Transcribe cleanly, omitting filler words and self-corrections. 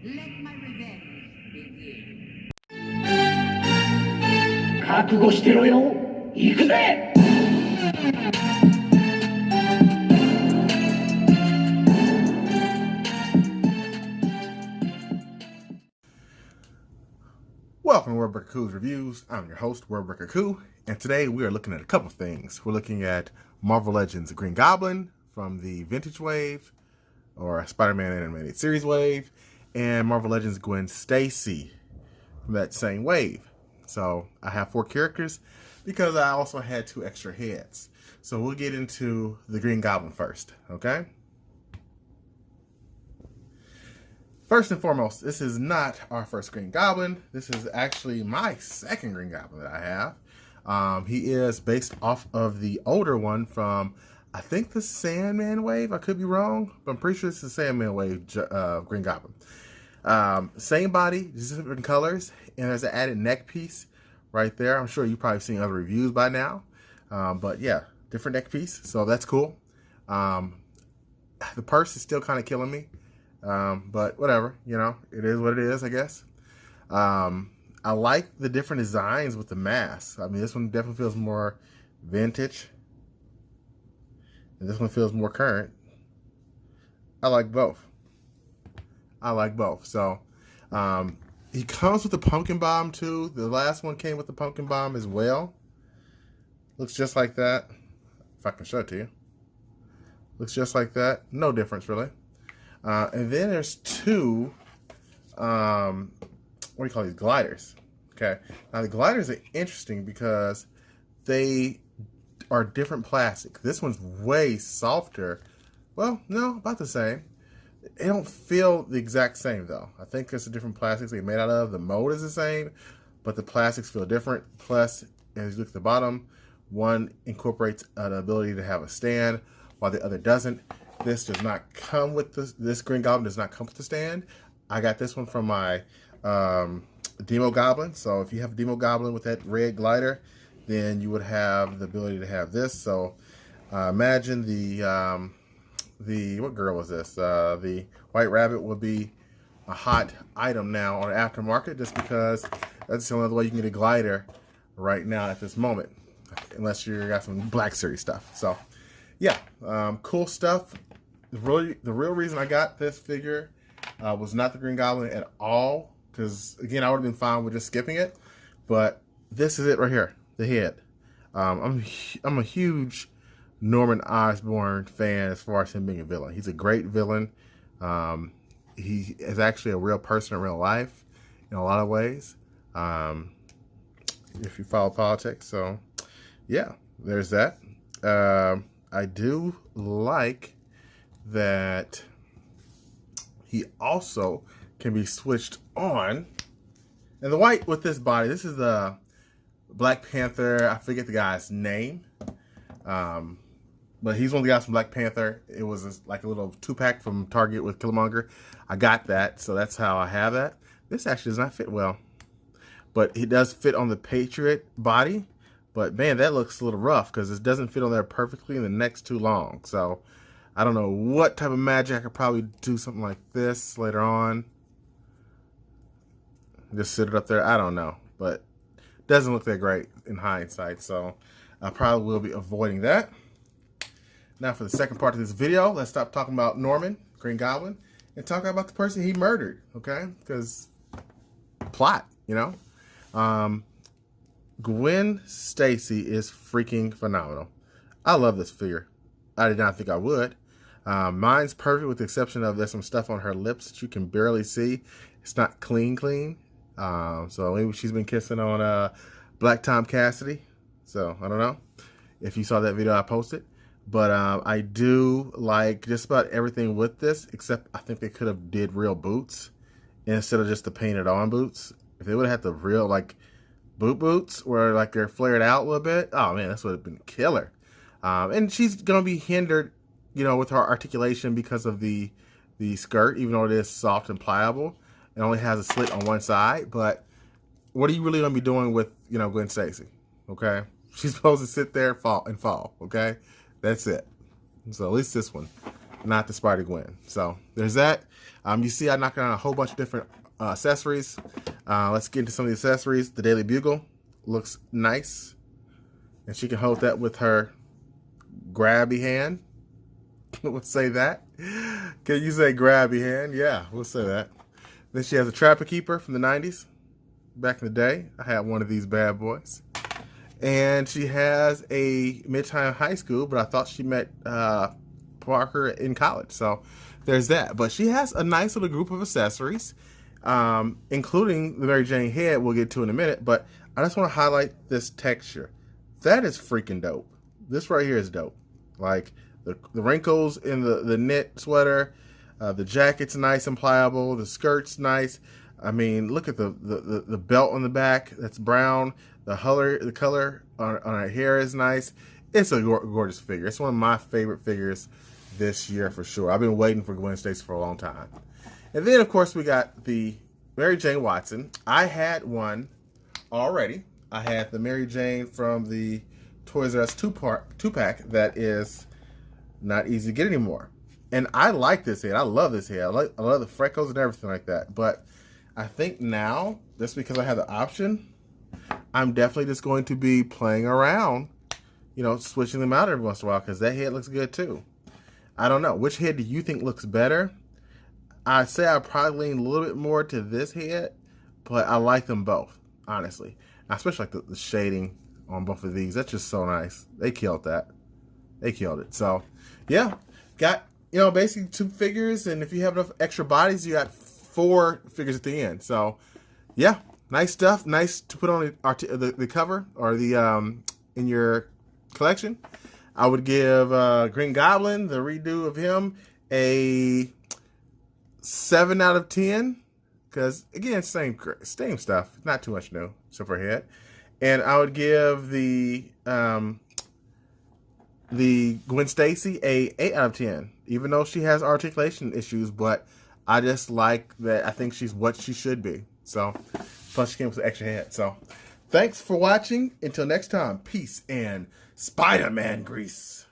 Let my revenge begin. 覚悟してろよ。行くぜ。Welcome to Wordbreaker Coo's Reviews. I'm your host, Wordbreaker Coo, and today we are looking at a couple things. We're looking at Marvel Legends Green Goblin from the Vintage Wave, or Spider-Man Animated Series Wave, and Marvel Legends Gwen Stacy from that same wave. So I have 4 characters because I also had 2 extra heads. So we'll get into the Green Goblin first, okay? First and foremost, this is not our first Green Goblin. This is actually my second Green Goblin that I have. He is based off of the older one from, I think, the Sandman Wave. I could be wrong, but I'm pretty sure it's the Sandman Wave Green Goblin. Same body, just different colors, and there's an added neck piece right there. I'm sure you've probably seen other reviews by now. But yeah, different neck piece, so that's cool. The purse is still kind of killing me. But whatever, you know, it is what it is, I guess. I like the different designs with the mask. I mean, this one definitely feels more vintage, and this one feels more current. I like both. So, he comes with the pumpkin bomb too. The last one came with the pumpkin bomb as well. Looks just like that. If I can show it to you. Looks just like that. No difference, really. And then there's 2, what do you call these, gliders. Okay, now the gliders are interesting because they are different plastic. This one's way softer. Well, no, about the same. They don't feel the exact same though. I think it's the different plastics they're made out of. The mold is the same, but the plastics feel different. Plus, as you look at the bottom, one incorporates the ability to have a stand, while the other doesn't. This does not come with this Green Goblin does not come with the stand. I got this one from my Demo Goblin. So if you have a Demo Goblin with that red glider, then you would have the ability to have this. So imagine the what girl was this? The White Rabbit will be a hot item now on the aftermarket, just because that's the only other way you can get a glider right now at this moment, unless you got some Black Series stuff. So yeah, cool stuff. The real reason I got this figure was not the Green Goblin at all, because again, I would have been fine with just skipping it. But this is it right here, the head. I'm a huge Norman Osborn fan as far as him being a villain. He's a great villain. He is actually a real person in real life in a lot of ways, if you follow politics. So yeah, there's that. I do like that he also can be switched on. And the white with this body, this is the Black Panther. I forget the guy's name. But he's one of the guys from Black Panther. It was like a little 2-pack from Target with Killmonger. I got that, so that's how I have that. This actually does not fit well, but it does fit on the Patriot body. But man, that looks a little rough because it doesn't fit on there perfectly and the neck's too long. So I don't know what type of magic. I could probably do something like this later on. Just sit it up there. I don't know. But it doesn't look that great in hindsight. So I probably will be avoiding that. Now for the second part of this video, let's stop talking about Norman, Green Goblin, and talk about the person he murdered, okay? Because plot, you know? Gwen Stacy is freaking phenomenal. I love this figure. I did not think I would. Mine's perfect with the exception of there's some stuff on her lips that you can barely see. It's not clean. So maybe she's been kissing on Black Tom Cassidy. So I don't know if you saw that video I posted. But I do like just about everything with this, except I think they could have did real boots instead of just the painted on boots. If they would have had the real like boots where like they're flared out a little bit, oh man, this would have been killer. And she's gonna be hindered, you know, with her articulation because of the skirt, even though it is soft and pliable. It only has a slit on one side. But what are you really gonna be doing with, you know, Gwen Stacy? Okay, she's supposed to sit there and fall. Okay. That's it. So at least this one. not the Spider-Gwen. So there's that. You see I knocked out a whole bunch of different accessories. Let's get into some of the accessories. The Daily Bugle looks nice. And she can hold that with her grabby hand. We'll say that. Can you say grabby hand? Yeah, we'll say that. Then she has a Trapper Keeper from the 90s. Back in the day, I had one of these bad boys. And she has a Midtown High School, but I thought she met Parker in college. So there's that. But she has a nice little group of accessories, including the Mary Jane head we'll get to in a minute. But I just want to highlight this texture. That is freaking dope. This right here is dope. Like the wrinkles in the knit sweater, the jacket's nice and pliable, the skirt's nice. I mean, look at the belt on the back that's brown. The color on her hair is nice. It's a gorgeous figure. It's one of my favorite figures this year for sure. I've been waiting for Gwen Stacy for a long time. And then, of course, we got the Mary Jane Watson. I had one already. I had the Mary Jane from the Toys R Us two-pack that is not easy to get anymore. And I like this head. I love this head. I love the freckles and everything like that. But I think now, just because I have the option, I'm definitely just going to be playing around, you know, switching them out every once in a while, because that head looks good too. I don't know. Which head do you think looks better? I'd say I probably lean a little bit more to this head, but I like them both, honestly. I especially like the shading on both of these. That's just so nice. They killed that. They killed it. So, yeah. Got, you know, basically 2 figures, and if you have enough extra bodies, you got 4 figures at the end. So, yeah. Nice stuff. Nice to put on the cover or the in your collection. I would give Green Goblin, the redo of him, a 7 out of 10. Because, again, same stuff. Not too much new, except for her head. And I would give the Gwen Stacy a 8 out of 10. Even though she has articulation issues, but I just like that. I think she's what she should be. So, plus she came with an extra head. So, thanks for watching. Until next time, peace and Spider-Man grease.